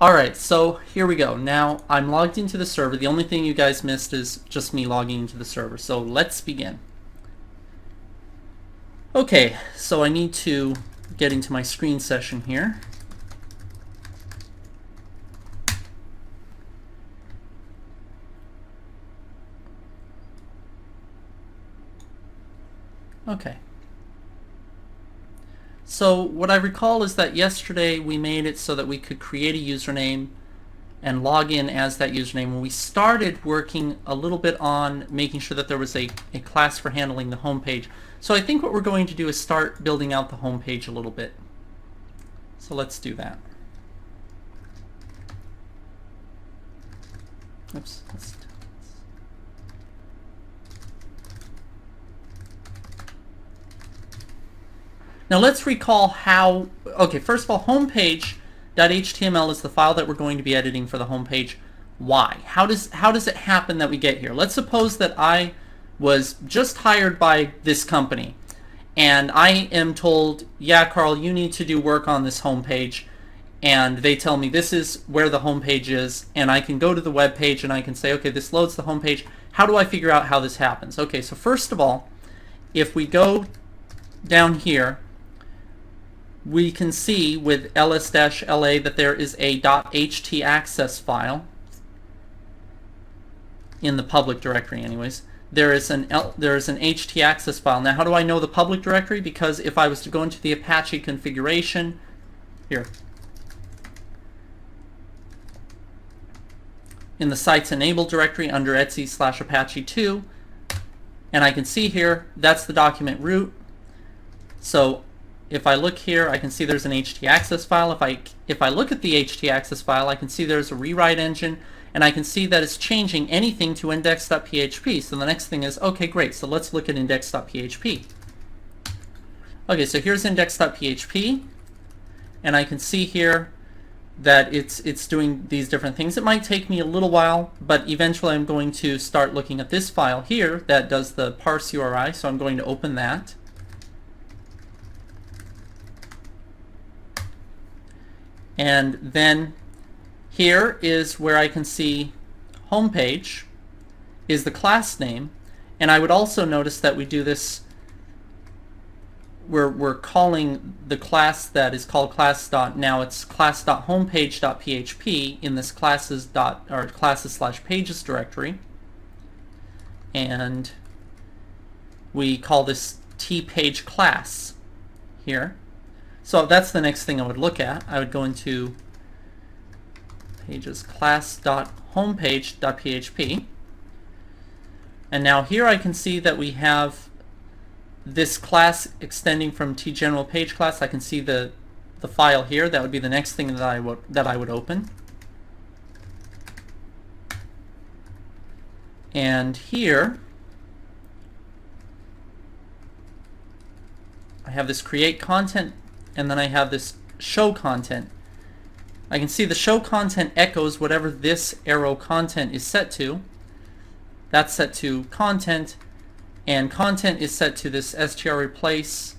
Alright, so here we go. Now I'm logged into the server. The only thing you guys missed is just me logging into the server. So let's begin. Okay, so I need to get into my screen session here. Okay. So what I recall is that yesterday we made it so that we could create a username and log in as that username. When we started working a little bit on making sure that there was a class for handling the home page. So I think what we're going to do is start building out the home page a little bit. So let's do that. Oops. Now let's recall how, okay, first of all, homepage.html is the file that we're going to be editing for the homepage. Why? How does it happen that we get here? Let's suppose that I was just hired by this company and I am told, yeah, Carl, you need to do work on this homepage, and they tell me this is where the homepage is, and I can go to the web page and I can say, okay, this loads the homepage. How do I figure out how this happens? Okay, so first of all, if we go down here, we can see with ls-la that there is a .htaccess file in the public directory anyways. There is an htaccess file. Now how do I know the public directory? Because if I was to go into the Apache configuration, here, in the sites enabled directory under etc/apache2, and I can see here, that's the document root. So if I look here, I can see there's an htaccess file. If I look at the htaccess file, I can see there's a rewrite engine, and I can see that it's changing anything to index.php. So the next thing is, okay, great, so let's look at index.php. Okay, so here's index.php, and I can see here that it's doing these different things. It might take me a little while, but eventually I'm going to start looking at this file here that does the parse URI, so I'm going to open that. And then here is where I can see homepage is the class name, and I would also notice that we do this, we're calling the class that is called now it's class.homepage.php in this classes/pages directory, and we call this tpage class here. So that's the next thing I would look at. I would go into pages class.homepage.php, and now here I can see that we have this class extending from tGeneralPage class. I can see the file here. That would be the next thing that I would open. And here I have this create content, and then I have this show content. I can see the show content echoes whatever this arrow content is set to. That's set to content, and content is set to this str replace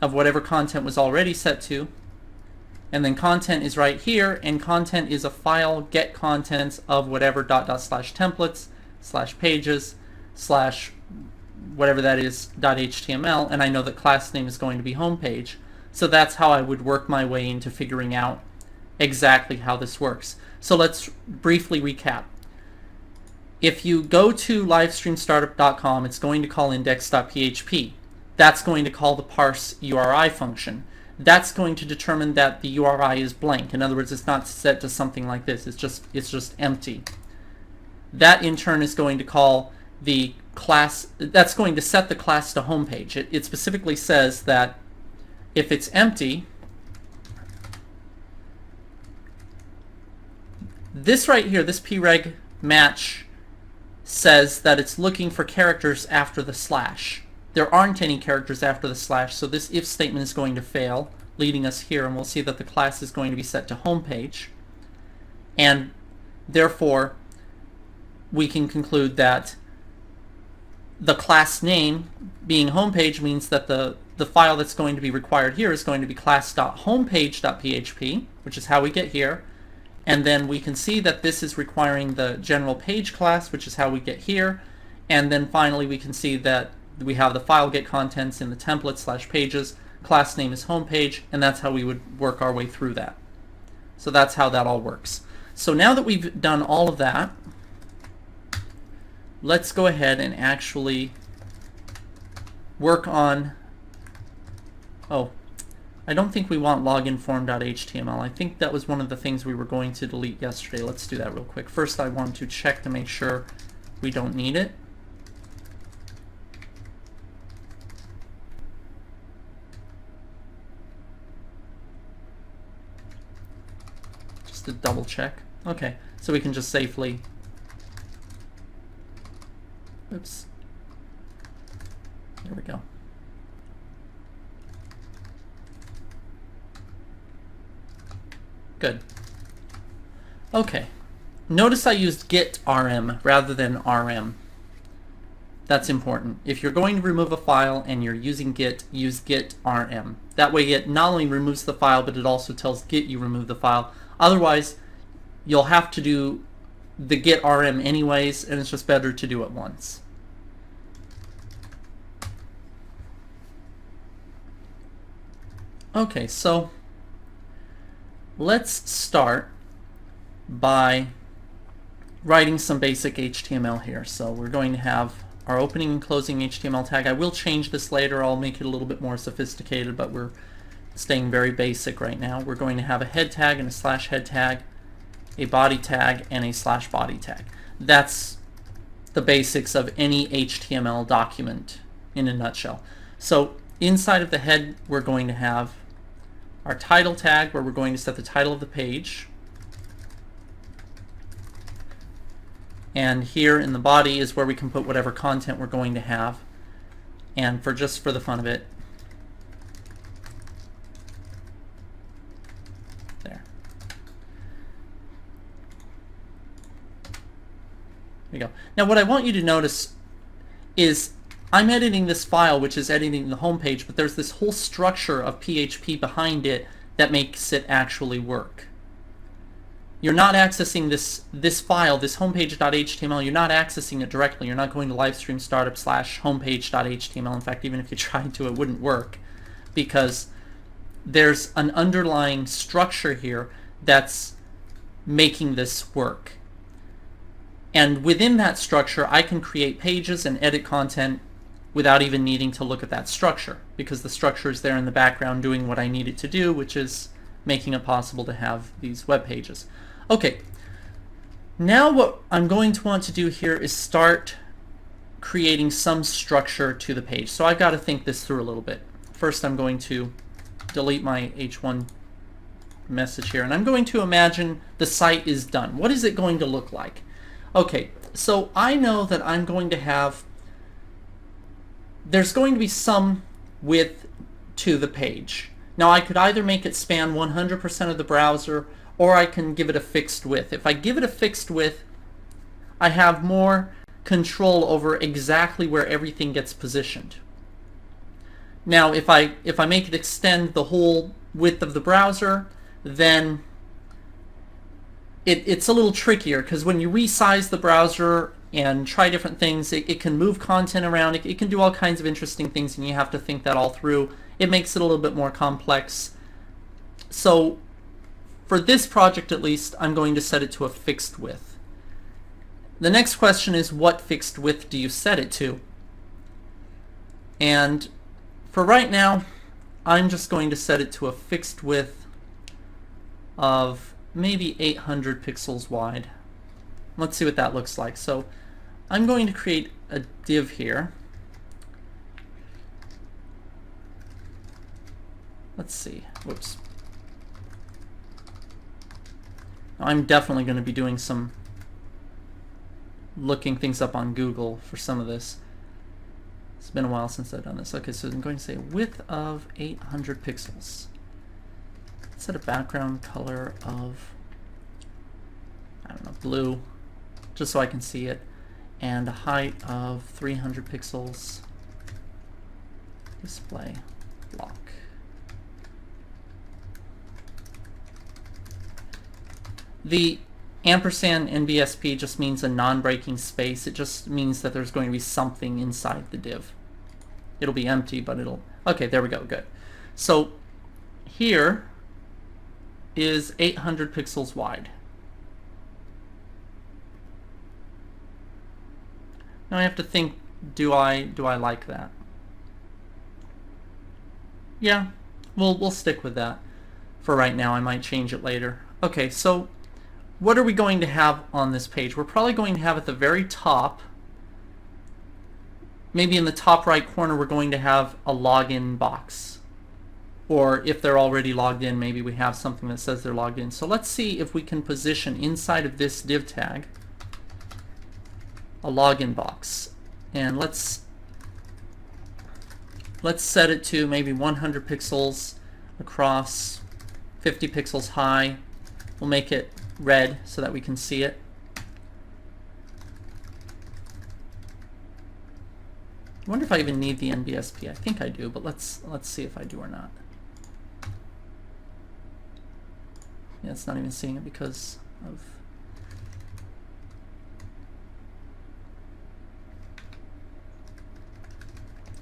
of whatever content was already set to. And then content is right here, and content is a file get contents of whatever /templates/pages/ whatever that is .html, and I know that class name is going to be homepage. So that's how I would work my way into figuring out exactly how this works. So let's briefly recap. If you go to LiveStreamStartup.com, it's going to call index.php. That's going to call the parse URI function. That's going to determine that the URI is blank. In other words, it's not set to something like this. It's just empty. That in turn is going to call the class. That's going to set the class to homepage. It specifically says that if it's empty, this right here, this preg match, says that it's looking for characters after the slash. There aren't any characters after the slash, so this if statement is going to fail, leading us here, and we'll see that the class is going to be set to homepage. And therefore, we can conclude that the class name being homepage means that the file that's going to be required here is going to be class.homepage.php, which is how we get here. And then we can see that this is requiring the general page class, which is how we get here. And then finally we can see that we have the file get contents in the template / pages, class name is homepage, and that's how we would work our way through that. So that's how that all works. So now that we've done all of that, let's go ahead and actually work on, oh, I don't think we want loginform.html. I think that was one of the things we were going to delete yesterday. Let's do that real quick. First I want to check to make sure we don't need it. Just to double check. Okay, so we can just safely, oops, there we go. Good. Okay. Notice I used get rm rather than rm. That's important. If you're going to remove a file and you're using git, use get rm. That way it not only removes the file, but it also tells git you remove the file. Otherwise, you'll have to do the get rm anyways, and it's just better to do it once. Okay, so let's start by writing some basic HTML here. So we're going to have our opening and closing HTML tag. I will change this later. I'll make it a little bit more sophisticated, but we're staying very basic right now. We're going to have a head tag and a /head tag, a body tag, and a /body tag. That's the basics of any HTML document in a nutshell. So inside of the head, we're going to have our title tag, where we're going to set the title of the page. And here in the body is where we can put whatever content we're going to have. And just for the fun of it, there. There you go. Now what I want you to notice is I'm editing this file, which is editing the home page, but there's this whole structure of PHP behind it that makes it actually work. You're not accessing this file, this homepage.html, you're not accessing it directly. You're not going to LiveStream Startup /homepage.html. In fact, even if you tried to, it wouldn't work, because there's an underlying structure here that's making this work. And within that structure, I can create pages and edit content without even needing to look at that structure, because the structure is there in the background doing what I need it to do, which is making it possible to have these web pages. Okay, now what I'm going to want to do here is start creating some structure to the page. So I've got to think this through a little bit. First I'm going to delete my h1 message here, and I'm going to imagine the site is done. What is it going to look like? Okay, so I know that I'm going to have, there's going to be some width to the page. Now I could either make it span 100% of the browser, or I can give it a fixed width. If I give it a fixed width, I have more control over exactly where everything gets positioned. Now if I make it extend the whole width of the browser, then it's a little trickier, because when you resize the browser and try different things, it can move content around, it can do all kinds of interesting things, and you have to think that all through. It makes it a little bit more complex. So for this project at least, I'm going to set it to a fixed width. The next question is, what fixed width do you set it to? And for right now, I'm just going to set it to a fixed width of maybe 800 pixels wide. Let's see what that looks like. So I'm going to create a div here. Let's see. Whoops. I'm definitely going to be doing some looking things up on Google for some of this. It's been a while since I've done this. Okay, so I'm going to say width of 800 pixels. Set a background color of, I don't know, blue, just so I can see it, and a height of 300 pixels. Display block. The ampersand NBSP just means a non-breaking space. It just means that there's going to be something inside the div. It'll be empty, but it'll... Okay, there we go, good. So here is 800 pixels wide. Now I have to think, do I like that? Yeah, we'll stick with that for right now. I might change it later. Okay, so what are we going to have on this page? We're probably going to have at the very top, maybe in the top right corner, we're going to have a login box. Or if they're already logged in, maybe we have something that says they're logged in. So let's see if we can position inside of this div tag a login box. And let's set it to maybe 100 pixels across, 50 pixels high. We'll make it red so that we can see it. I wonder if I even need the NBSP. I think I do, but let's see if I do or not. Yeah, it's not even seeing it because of...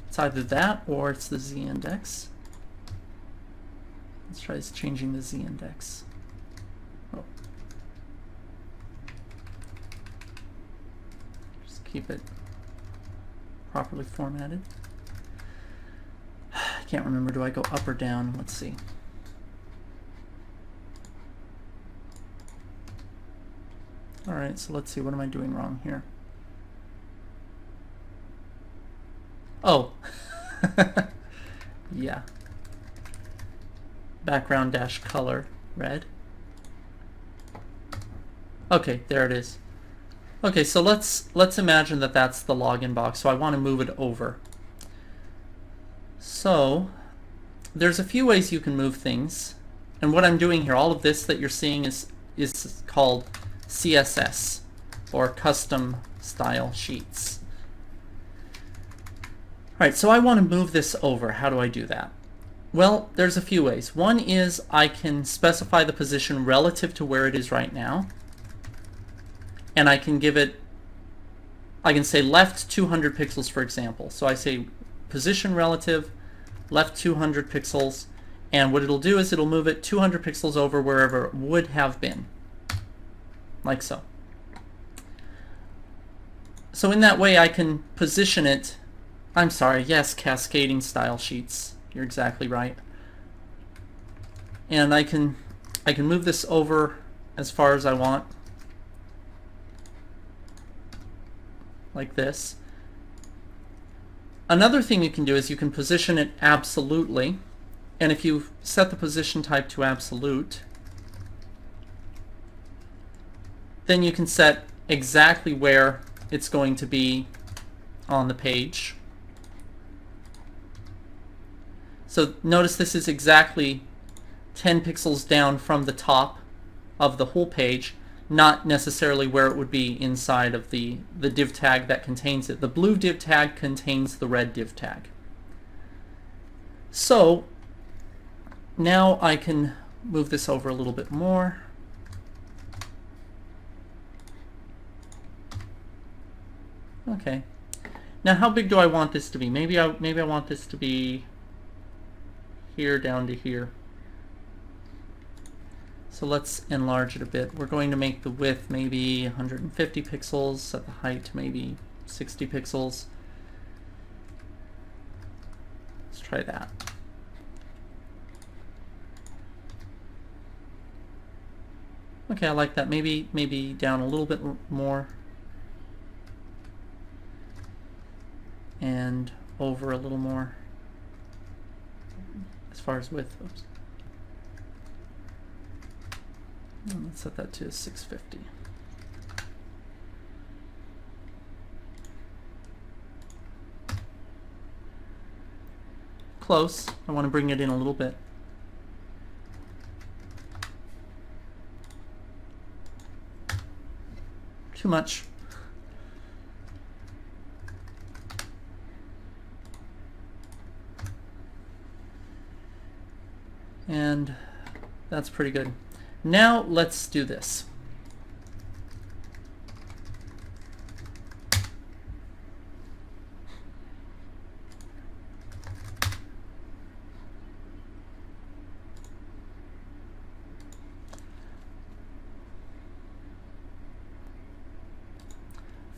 It's either that or it's the z-index. Let's try changing the z-index. Oh. Just keep it properly formatted. I can't remember, do I go up or down? Let's see. Alright, so let's see, what am I doing wrong here? Oh, yeah. Background dash color, red. Okay, there it is. Okay, so let's imagine that that's the login box. So I want to move it over. So there's a few ways you can move things, and what I'm doing here, all of this that you're seeing is called CSS, or custom style sheets. Alright, so I want to move this over. How do I do that? Well, there's a few ways. One is I can specify the position relative to where it is right now. And I can give it, I can say left 200 pixels, for example. So I say position relative, left 200 pixels, and what it'll do is it'll move it 200 pixels over wherever it would have been. Like so. So in that way I can position it. I'm sorry, yes, cascading style sheets. You're exactly right. And I can move this over as far as I want. Like this. Another thing you can do is you can position it absolutely. And if you set the position type to absolute, then you can set exactly where it's going to be on the page. So notice this is exactly 10 pixels down from the top of the whole page, not necessarily where it would be inside of the div tag that contains it. The blue div tag contains the red div tag. So now I can move this over a little bit more. Okay. Now how big do I want this to be? Maybe I want this to be here down to here. So let's enlarge it a bit. We're going to make the width maybe 150 pixels, set the height maybe 60 pixels. Let's try that. Okay, I like that. Maybe down a little bit more. And over a little more. As far as width. Oops. Let's set that to 650. Close. I want to bring it in a little bit. Too much. And that's pretty good. Now let's do this.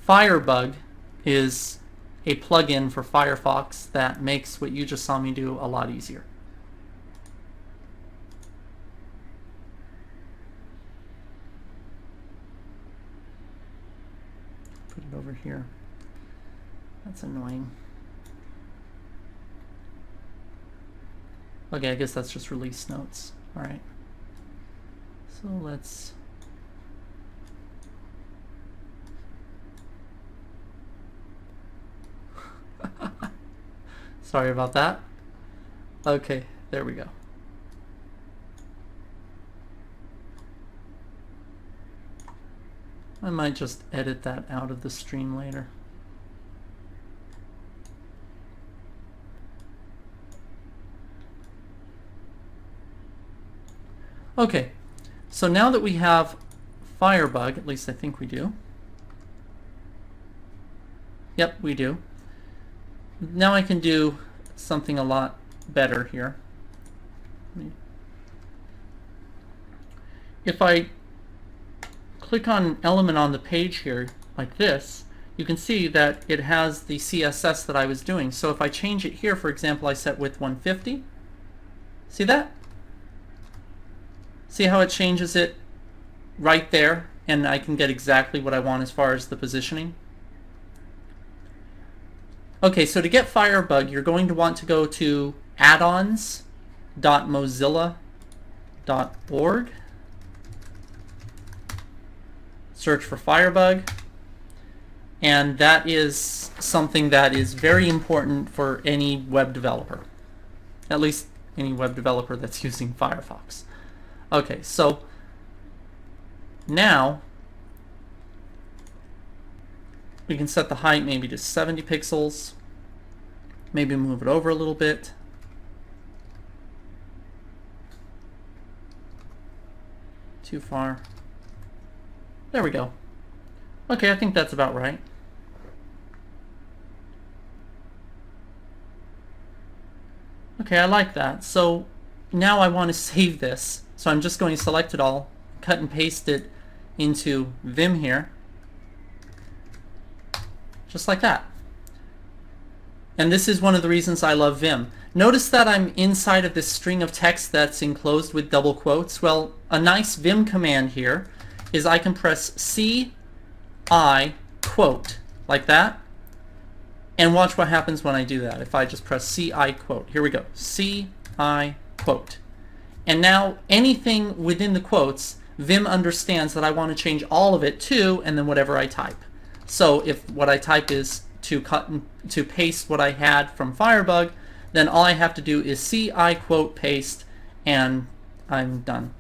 Firebug is a plugin for Firefox that makes what you just saw me do a lot easier. Put it over here. That's annoying. Okay, I guess that's just release notes. All right. So let's... Sorry about that. Okay, there we go. I might just edit that out of the stream later. Okay, so now that we have Firebug, at least I think we do. Yep, we do. Now I can do something a lot better here. If I click on an element on the page here, like this, you can see that it has the CSS that I was doing. So if I change it here, for example, I set width 150. See that? See how it changes it right there, and I can get exactly what I want as far as the positioning? Okay, so to get Firebug, you're going to want to go to addons.mozilla.org, search for Firebug, and that is something that is very important for any web developer, at least any web developer that's using Firefox. Okay, so now we can set the height maybe to 70 pixels, maybe move it over a little bit. Too far. There we go. Okay, I think that's about right. Okay, I like that. So now I want to save this. So I'm just going to select it all, cut and paste it into Vim here. Just like that. And this is one of the reasons I love Vim. Notice that I'm inside of this string of text that's enclosed with double quotes. Well, a nice Vim command here is I can press CI quote like that, and watch what happens when I do that. If I just press CI quote, here we go, CI quote. And now anything within the quotes, Vim understands that I want to change all of it to, and then whatever I type. So if what I type is to cut and to paste what I had from Firebug, then all I have to do is CI quote paste, and I'm done.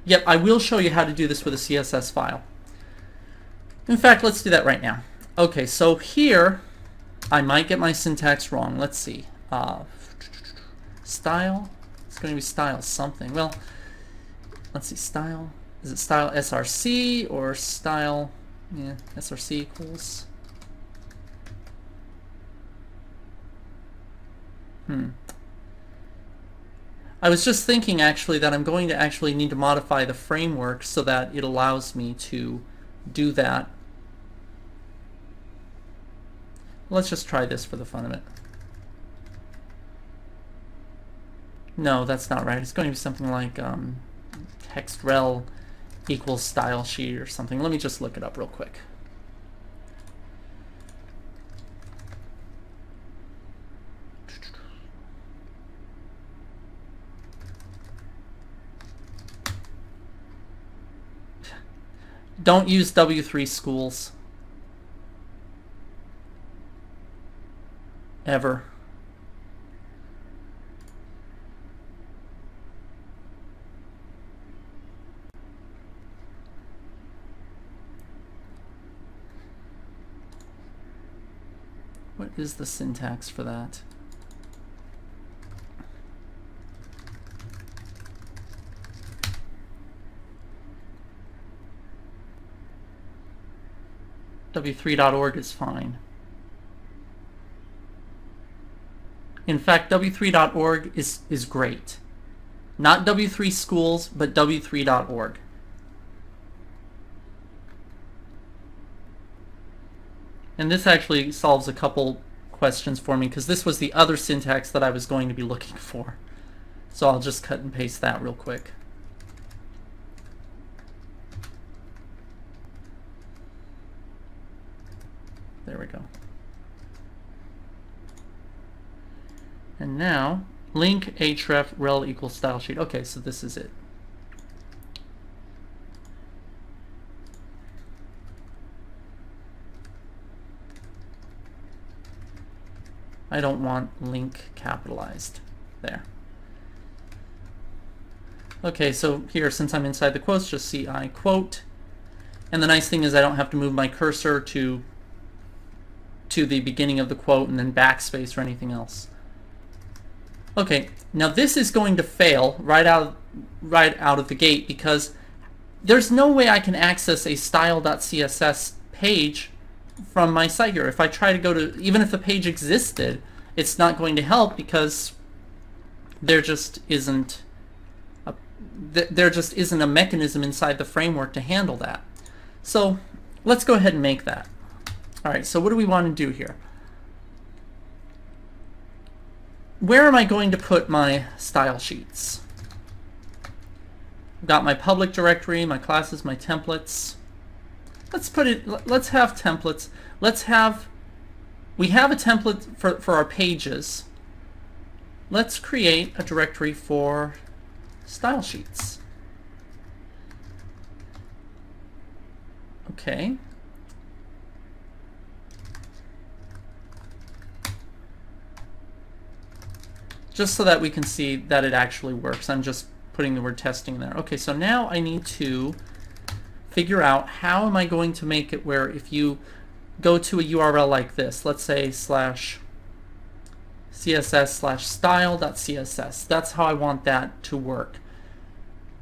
Yep, I will show you how to do this with a CSS file. In fact, let's do that right now. Okay, so here I might get my syntax wrong. Let's see. Style. It's going to be style something. Well, let's see. Style. Is it style src or style? Yeah, src equals. I was just thinking actually that I'm going to actually need to modify the framework so that it allows me to do that. Let's just try this for the fun of it. No, that's not right. It's going to be something like textrel equals style sheet or something. Let me just look it up real quick. Don't use W3 schools. Ever. What is the syntax for that? W3.org is fine. In fact, W3.org is great. Not W3 schools, but W3.org. And this actually solves a couple questions for me because this was the other syntax that I was going to be looking for. So I'll just cut and paste that real quick. There we go. And now, link href rel equals style sheet. Okay, so this is it. I don't want link capitalized. There. Okay, so here, since I'm inside the quotes, just ci quote. And the nice thing is I don't have to move my cursor to the beginning of the quote and then backspace or anything else. Okay, now this is going to fail right out of the gate because there's no way I can access a style.css page from my site here. If I try to go to, even if the page existed, it's not going to help because there just isn't a mechanism inside the framework to handle that. So let's go ahead and make that. All right, so what do we want to do here? Where am I going to put my style sheets? I've got my public directory, my classes, my templates. Let's have templates. We have a template for our pages. Let's create a directory for style sheets. Okay. Just so that we can see that it actually works. I'm just putting the word testing there. Okay, so now I need to figure out how am I going to make it where if you go to a URL like this, let's say /css/style.css, that's how I want that to work.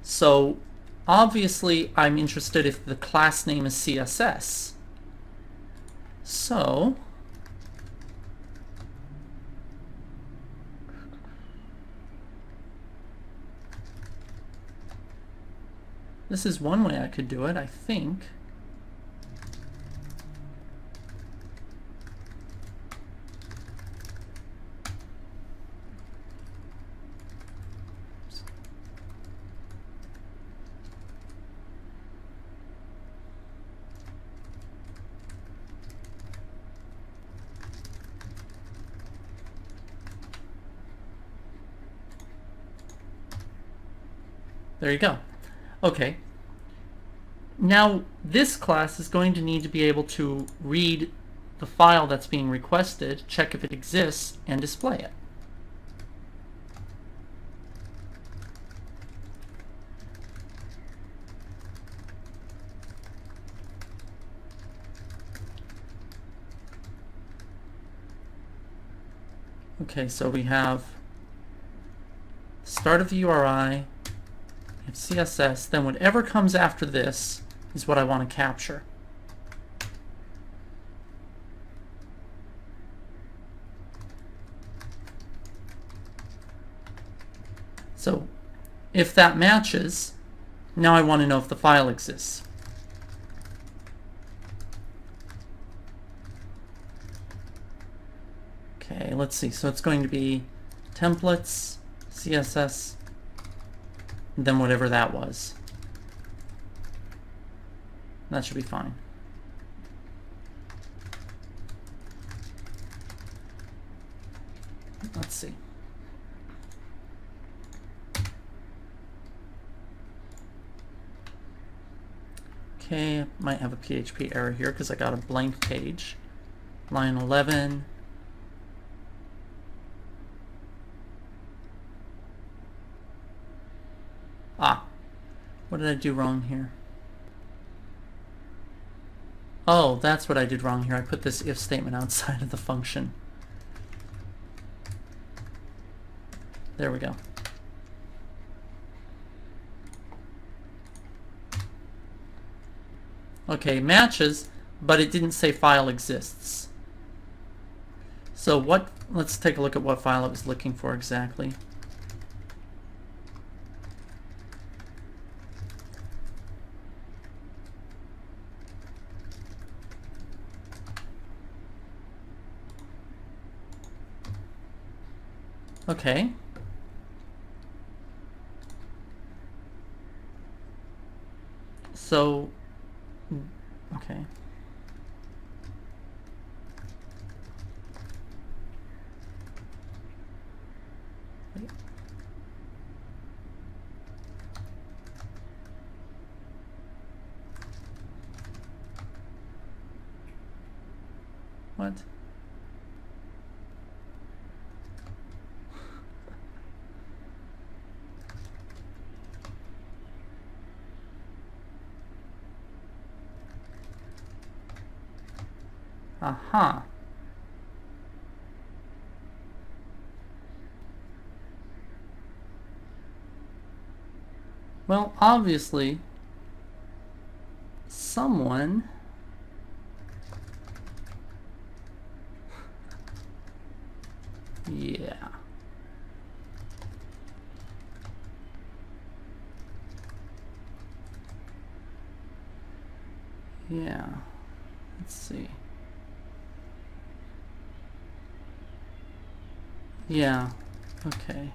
So obviously I'm interested if the class name is CSS. So this is one way I could do it, I think. There you go. Okay. Now this class is going to need to be able to read the file that's being requested, check if it exists, and display it. Okay, so we have start of the URI, we have CSS, then whatever comes after this is what I want to capture. So if that matches, now I want to know if the file exists. Okay, let's see. So it's going to be templates, CSS, and then whatever that was. That should be fine. Let's see. Okay, might have a PHP error here because I got a blank page. Line 11. Ah, what did I do wrong here? Oh, that's what I did wrong here. I put this if statement outside of the function. There we go. Okay, matches, but it didn't say file exists. So let's take a look at what file it was looking for exactly. Okay. So, okay. Wait. What? Aha. Well, obviously, someone yeah. Yeah. Let's see. Yeah. Okay.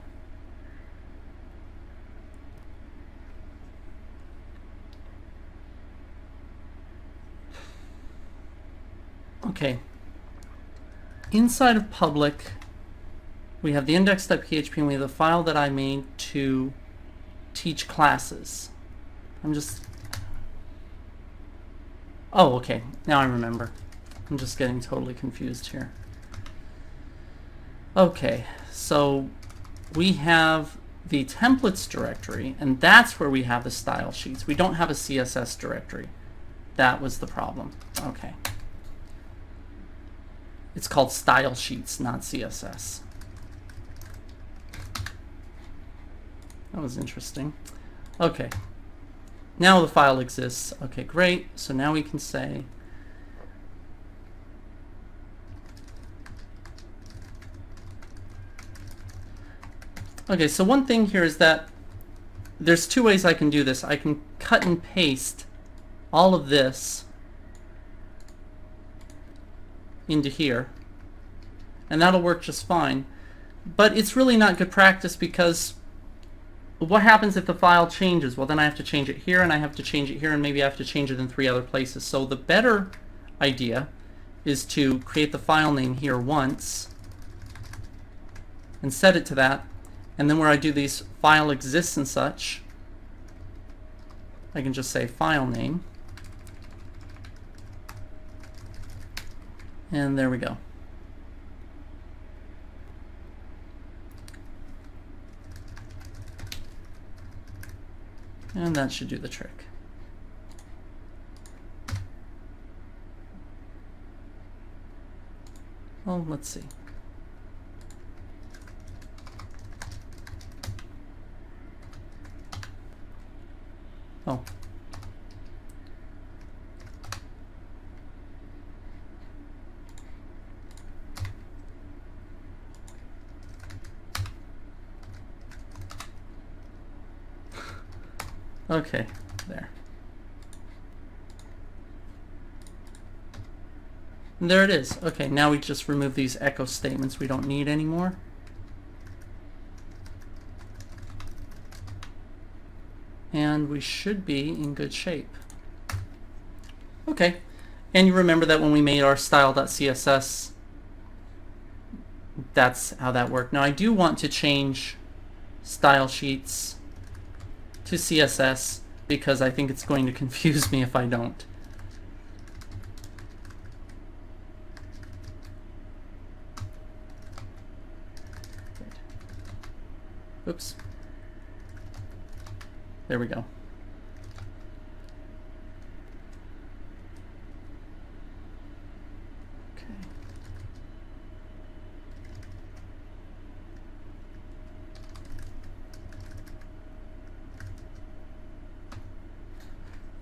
Okay. Inside of public, we have the index.php and we have the file that I made to teach classes. I'm just... Oh, okay. Now I remember. I'm just getting totally confused here. Okay, so we have the templates directory, and that's where we have the style sheets. We don't have a CSS directory. That was the problem. Okay. It's called style sheets, not CSS. That was interesting. Okay. Now the file exists. Okay, great. So now we can say okay, so one thing here is that there's two ways I can do this. I can cut and paste all of this into here, and that'll work just fine. But it's really not good practice, because what happens if the file changes? Well, then I have to change it here, and I have to change it here, and maybe I have to change it in 3 other places. So the better idea is to create the file name here once and set it to that, and then where I do these file exists and such, I can just say file name, and there we go. And that should do the trick. Well, let's see. Oh. Okay, there. And there it is. Okay, now we just remove these echo statements we don't need anymore. And we should be in good shape. Okay, and you remember that when we made our style.css, that's how that worked. Now I do want to change style sheets to CSS, because I think it's going to confuse me if I don't. Oops. There we go. Okay.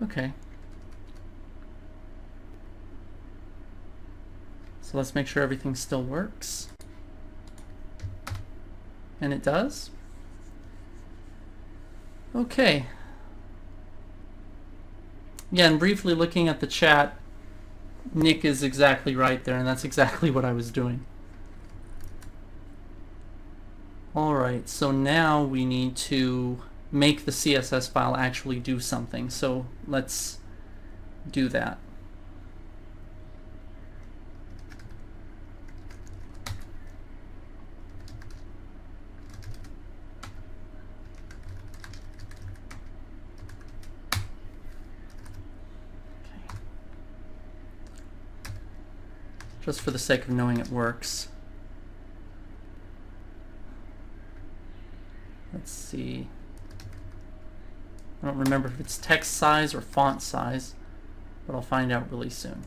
Okay. So let's make sure everything still works. And it does. Okay. Yeah, and briefly looking at the chat, Nick is exactly right there, and that's exactly what I was doing. Alright, so now we need to make the CSS file actually do something. So let's do that. Just for the sake of knowing it works. Let's see. I don't remember if it's text size or font size, but I'll find out really soon.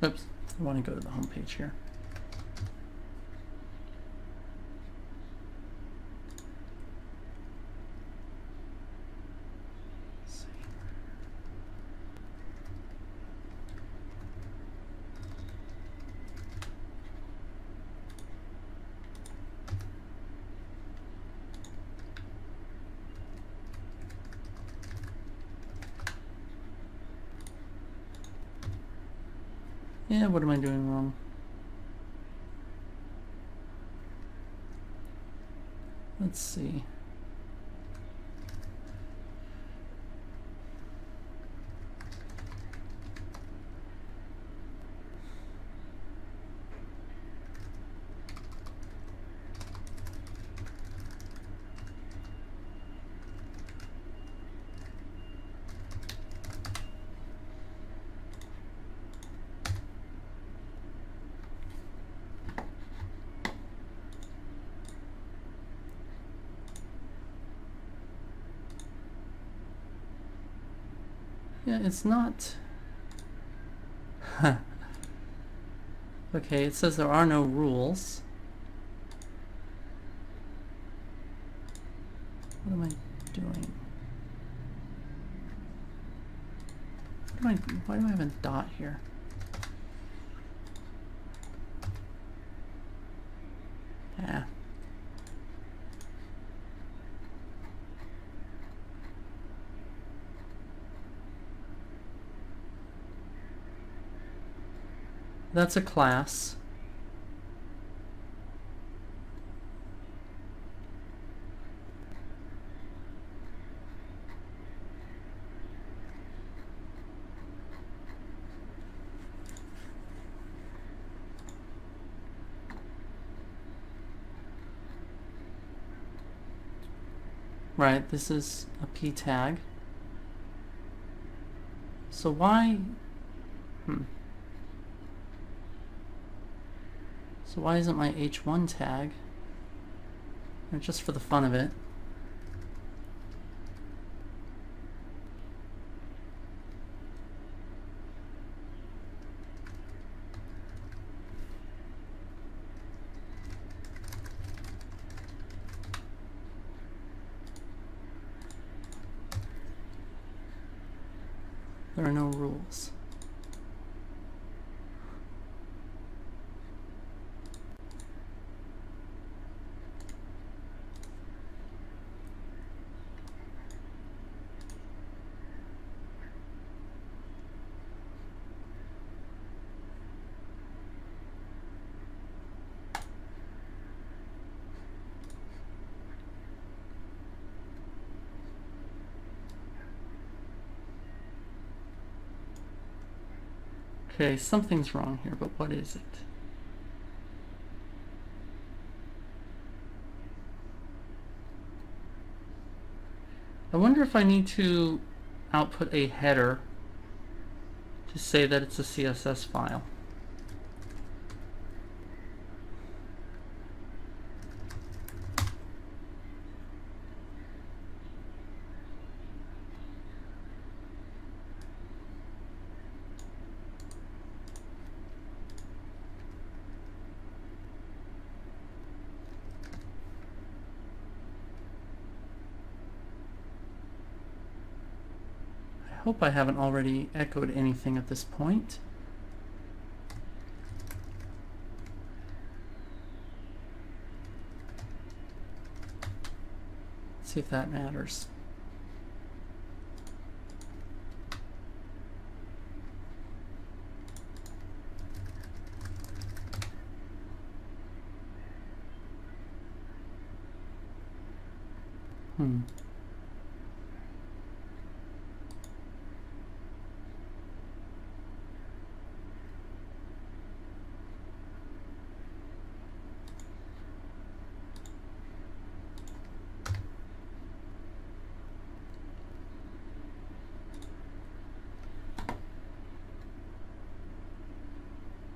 Oops, I want to go to the home page here. Let's see. Yeah, what am I doing wrong? Let's see. Yeah, it's not. Okay, it says there are no rules. What am I doing? Why do I have a dot here? Yeah. That's a class. Right, this is a p tag. So why... So why isn't my h1 tag? Or just for the fun of it. There are no rules. Okay, something's wrong here, but what is it? I wonder if I need to output a header to say that it's a CSS file. hope I haven't already echoed anything at this point. Let's see if that matters.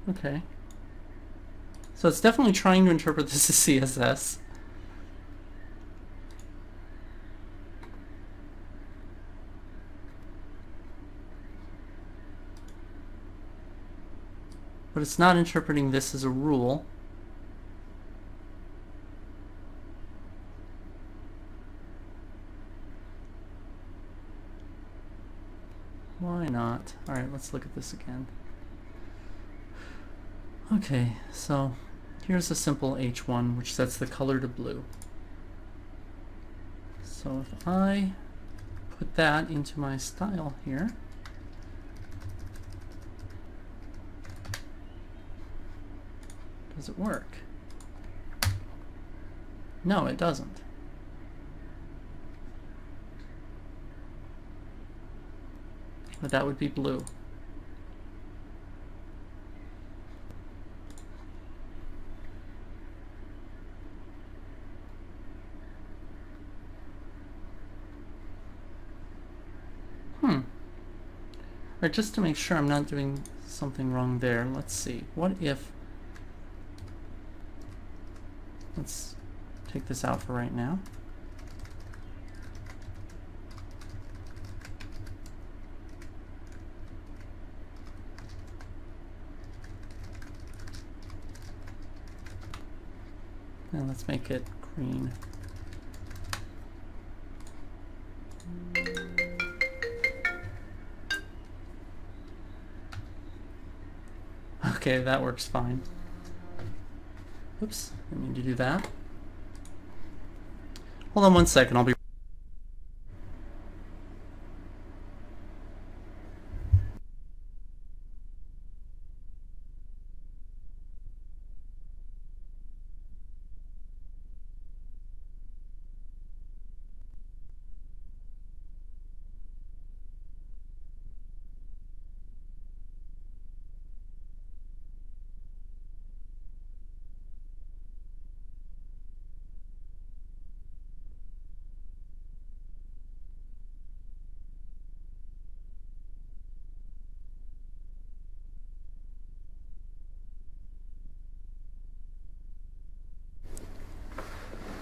Okay. So it's definitely trying to interpret this as CSS. But it's not interpreting this as a rule. Why not? Alright, let's look at this again. Okay, so here's a simple H1 which sets the color to blue. So if I put that into my style here, does it work? No, it doesn't. But that would be blue. Alright, just to make sure I'm not doing something wrong there, let's see. What if... Let's take this out for right now. And let's make it green. Okay, that works fine. Oops, I didn't mean to do that. Hold on one second, I'll be...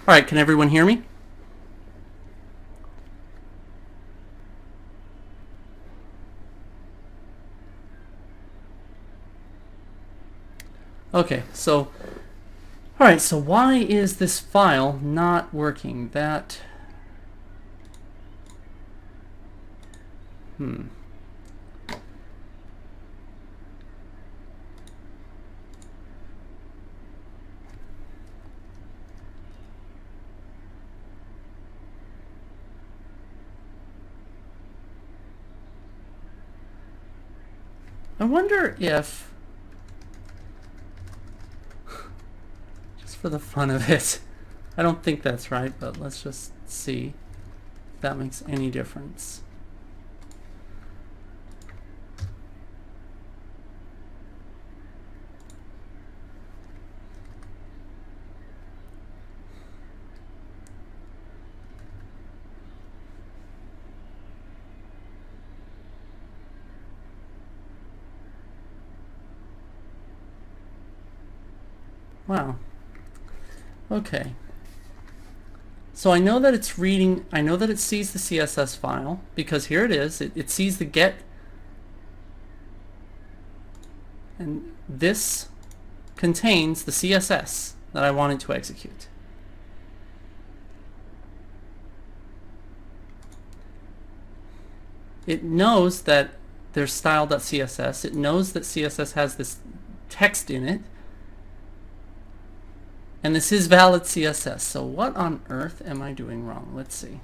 Alright, can everyone hear me? Okay, so... Alright, so why is this file not working? That... I wonder if, just for the fun of it, I don't think that's right, but let's just see if that makes any difference. Wow. Okay. So I know that it's reading, I know that it sees the CSS file, because here it is, it sees the get, and this contains the CSS that I wanted to execute. it knows that there's style.css. It knows that CSS has this text in it. And this is valid CSS. So what on earth am I doing wrong? Let's see.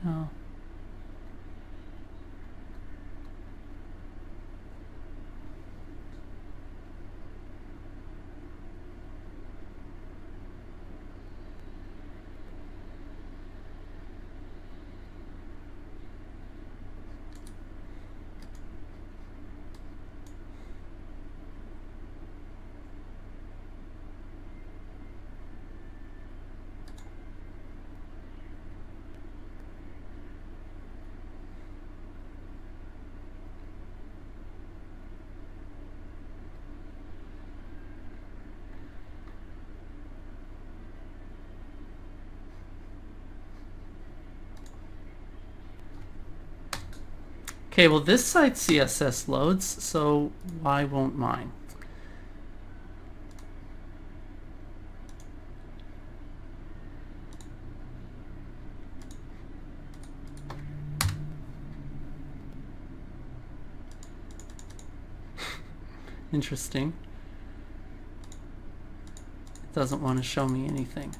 Oh. Okay, well this site CSS loads, so why won't mine? Interesting. It doesn't want to show me anything.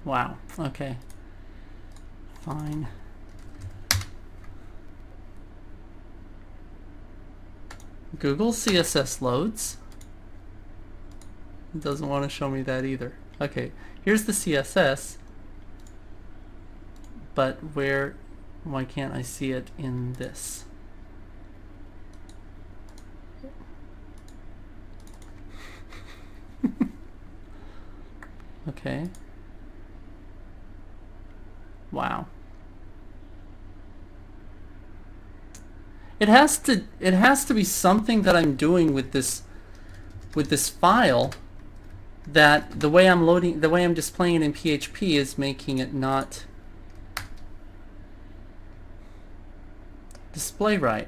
Wow, okay. Fine. Google CSS loads. It doesn't want to show me that either. Okay, here's the CSS, but why can't I see it in this? Okay. Wow. It has to be something that I'm doing with this file, that the way I'm displaying it in PHP is making it not display right.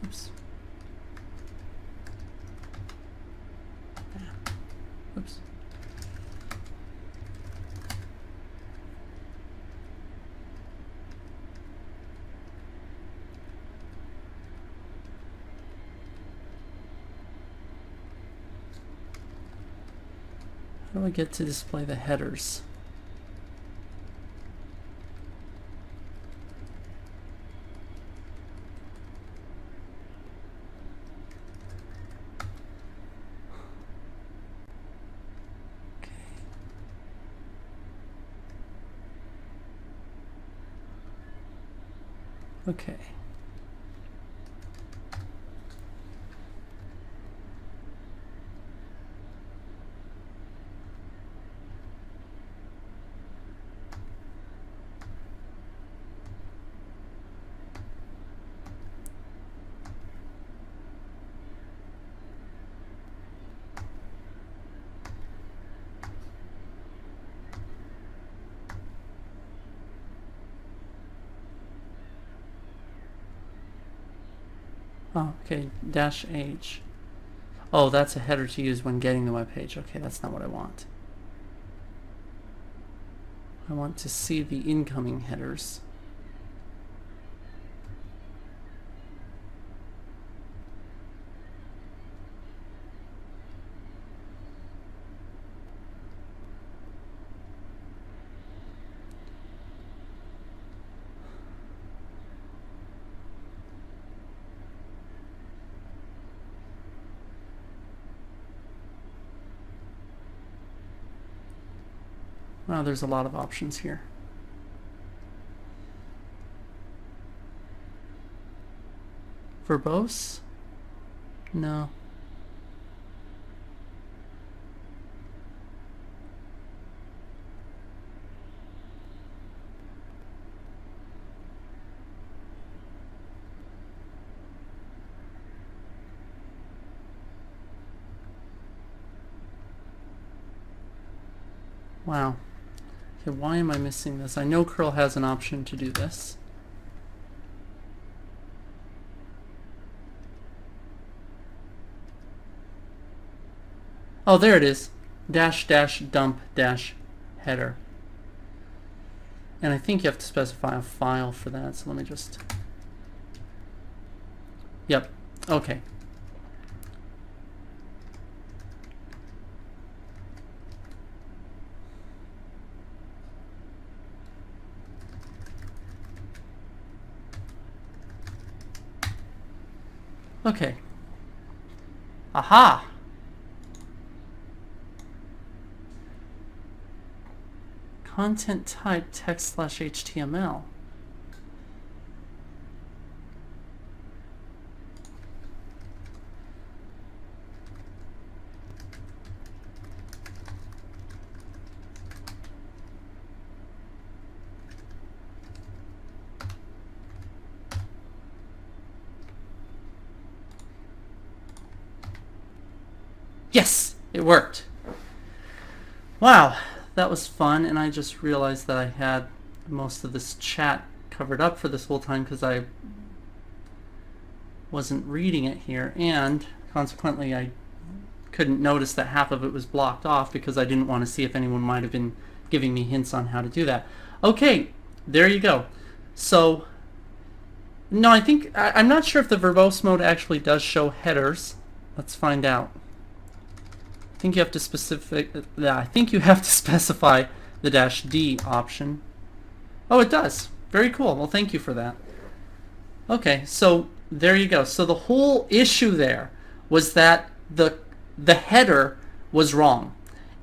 Oops. Oops. How do I get to display the headers? Okay. Oh, okay, -h. Oh, that's a header to use when getting the web page. Okay, that's not what I want. I want to see the incoming headers. Wow, there's a lot of options here. Verbose? No. Wow. Okay, why am I missing this? I know curl has an option to do this. Oh, there it is. --dump -header. And I think you have to specify a file for that, so let me just... Yep. Okay. Okay. Aha! Content type text/HTML. Yes, it worked. Wow, that was fun, and I just realized that I had most of this chat covered up for this whole time because I wasn't reading it here, and consequently I couldn't notice that half of it was blocked off because I didn't want to see if anyone might have been giving me hints on how to do that. Okay, there you go. So, no, I think, I'm not sure if the verbose mode actually does show headers. Let's find out. I think you have to specify the -d option. Oh, it does. Very cool. Well, thank you for that. Okay, so there you go. So the whole issue there was that the header was wrong,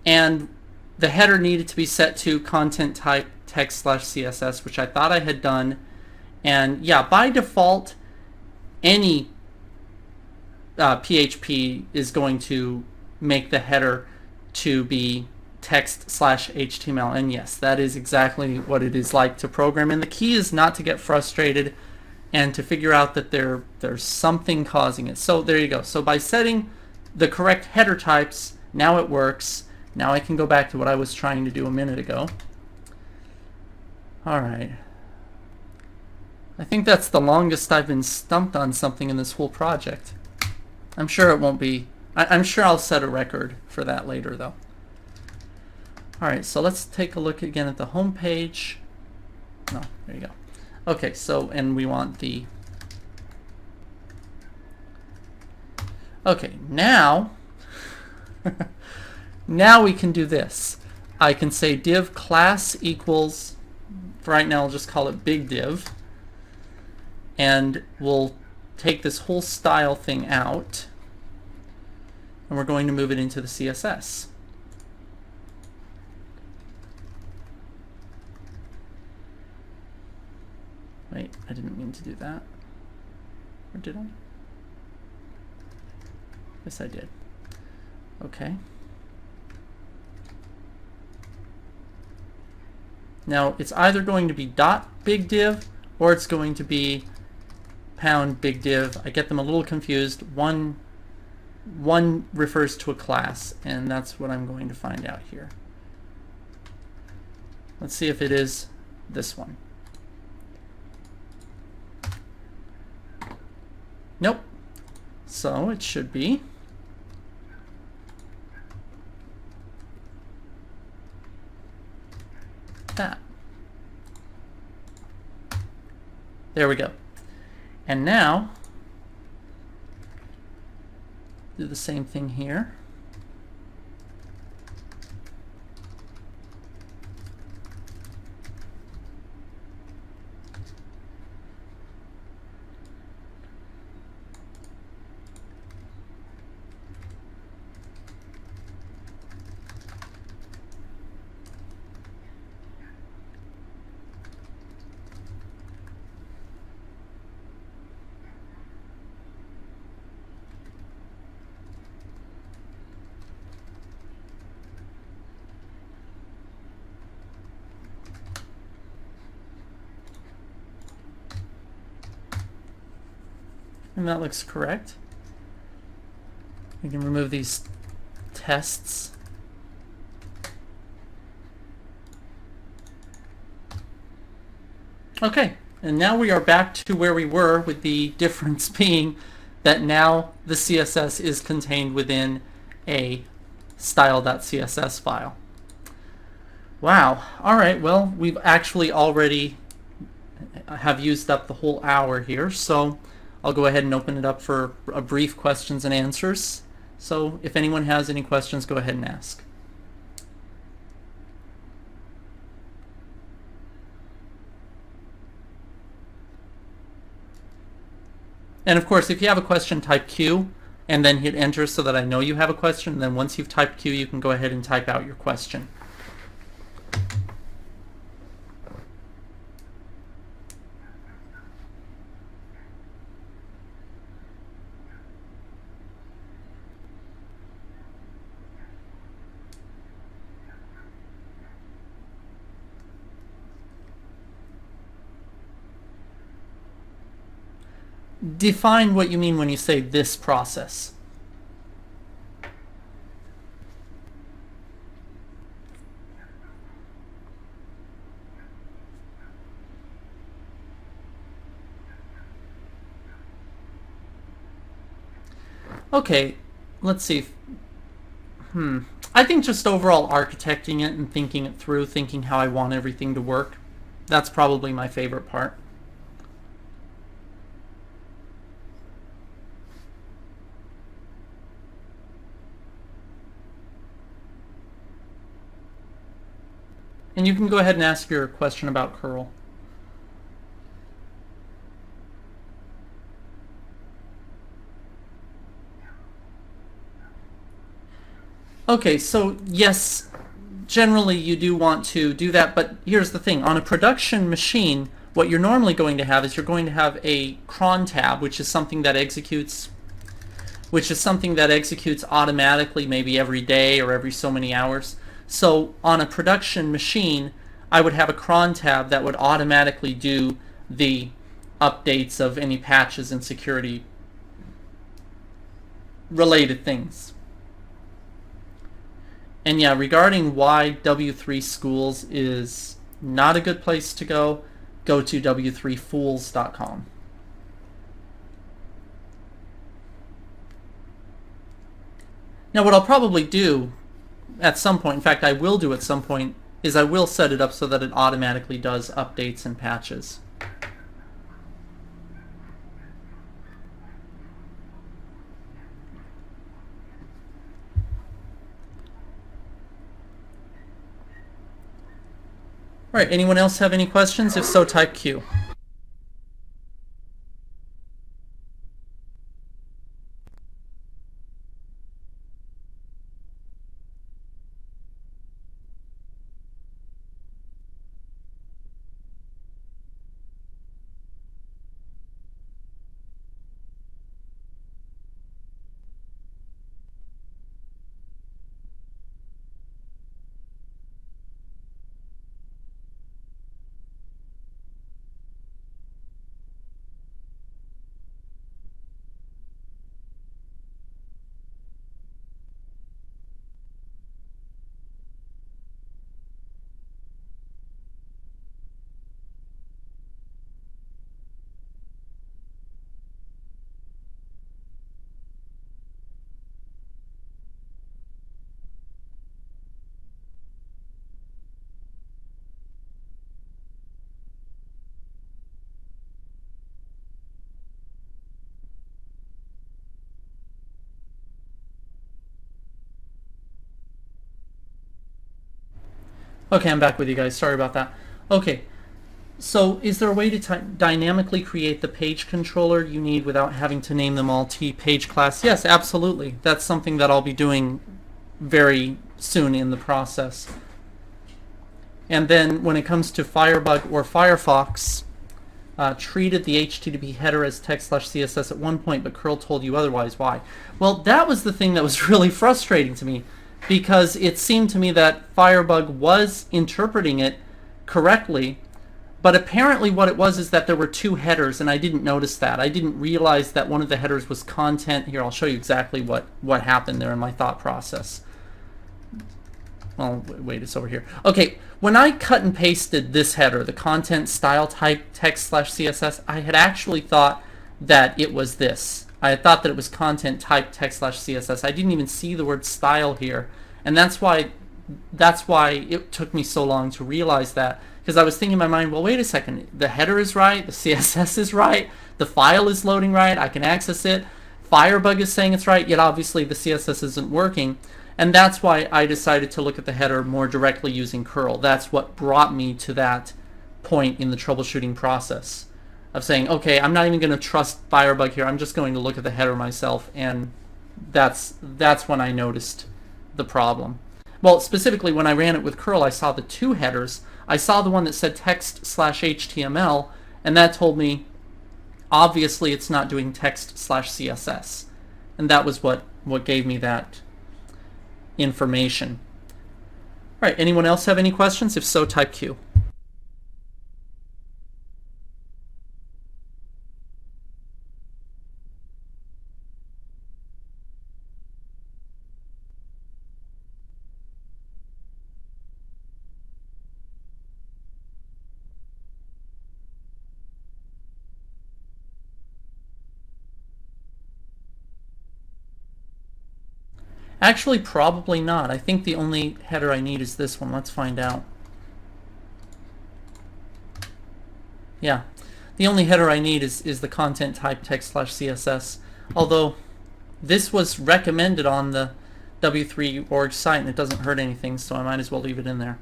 and the header needed to be set to content type text/CSS, which I thought I had done. And yeah, by default, any PHP is going to make the header to be text/HTML, and yes, that is exactly what it is like to program. And the key is not to get frustrated and to figure out that there's something causing it. So there you go. So by setting the correct header types, now it works. Now I can go back to what I was trying to do a minute ago. All right. I think that's the longest I've been stumped on something in this whole project. I'm sure it won't be. I'm sure I'll set a record for that later, though. All right, so let's take a look again at the home page. No, there you go. Okay, so, and we want the... Okay, now... now we can do this. I can say div class equals, for right now I'll just call it big div, and we'll take this whole style thing out, and we're going to move it into the CSS. Wait, I didn't mean to do that. Or did I? Yes, I did. Okay. Now, it's either going to be .bigDiv or it's going to be #bigDiv. I get them a little confused. One refers to a class, and that's what I'm going to find out here. Let's see if it is this one. Nope, So it should be that. There we go. And now, do the same thing here. And that looks correct. We can remove these tests. Okay, and now we are back to where we were, with the difference being that now the CSS is contained within a style.css file. Wow. All right, well, we've actually already have used up the whole hour here, so I'll go ahead and open it up for a brief questions and answers. So if anyone has any questions, go ahead and ask. And of course, if you have a question, type Q and then hit enter so that I know you have a question. And then once you've typed Q, you can go ahead and type out your question. Define what you mean when you say this process. Okay, let's see. I think just overall architecting it and thinking it through, thinking how I want everything to work, that's probably my favorite part. And you can go ahead and ask your question about curl. Okay, so yes, generally you do want to do that, but here's the thing. On a production machine, what you're normally going to have is you're going to have a cron tab, which is something that executes automatically maybe every day or every so many hours. So on a production machine, I would have a cron tab that would automatically do the updates of any patches and security related things. And yeah, regarding why W3 Schools is not a good place to go to w3fools.com. Now what I'll probably do at some point, in fact I will do at some point, is I will set it up so that it automatically does updates and patches. All right, anyone else have any questions? If so, type Q. Okay, I'm back with you guys. Sorry about that. Okay, so is there a way to dynamically create the page controller you need without having to name them all T page class? Yes, absolutely. That's something that I'll be doing very soon in the process. And then when it comes to Firebug or Firefox, treated the HTTP header as text/CSS at one point, but curl told you otherwise. Why? Well, that was the thing that was really frustrating to me, because it seemed to me that Firebug was interpreting it correctly, but apparently what it was is that there were two headers, and I didn't notice that. I didn't realize that one of the headers was content. Here, I'll show you exactly what happened there in my thought process. Oh, wait, it's over here. Okay, when I cut and pasted this header, the content style type text/CSS, I had actually thought that it was this. I had thought that it was content type text/CSS. I didn't even see the word style here, and that's why it took me so long to realize that, because I was thinking in my mind, well, wait a second, the header is right, the CSS is right, the file is loading right, I can access it, Firebug is saying it's right, yet obviously the CSS isn't working. And that's why I decided to look at the header more directly using curl. That's what brought me to that point in the troubleshooting process of saying, okay, I'm not even going to trust Firebug here. I'm just going to look at the header myself, and that's when I noticed the problem. Well, specifically when I ran it with curl, I saw the two headers. I saw the one that said text/HTML, and that told me obviously it's not doing text/CSS, and that was what gave me that information. All right, anyone else have any questions? If so, type Q. Actually, probably not. I think the only header I need is this one. Let's find out. Yeah, the only header I need is the content type text/CSS. Although this was recommended on the W3.org site, and it doesn't hurt anything, so I might as well leave it in there.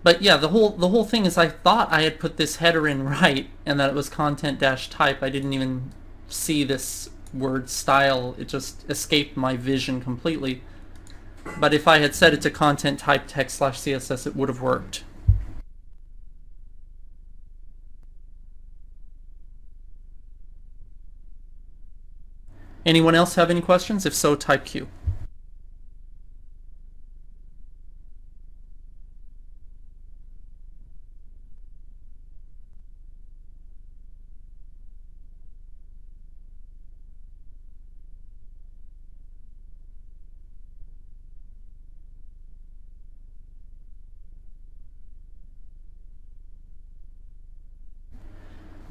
But yeah, the whole thing is I thought I had put this header in right, and that it was content-type. I didn't even see this word style. It just escaped my vision completely. But if I had set it to content type text/CSS, it would have worked. Anyone else have any questions? If so, type Q.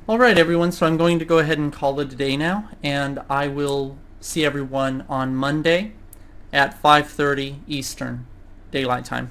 Alright everyone, so I'm going to go ahead and call it a day now, and I will see everyone on Monday at 5:30 Eastern Daylight Time.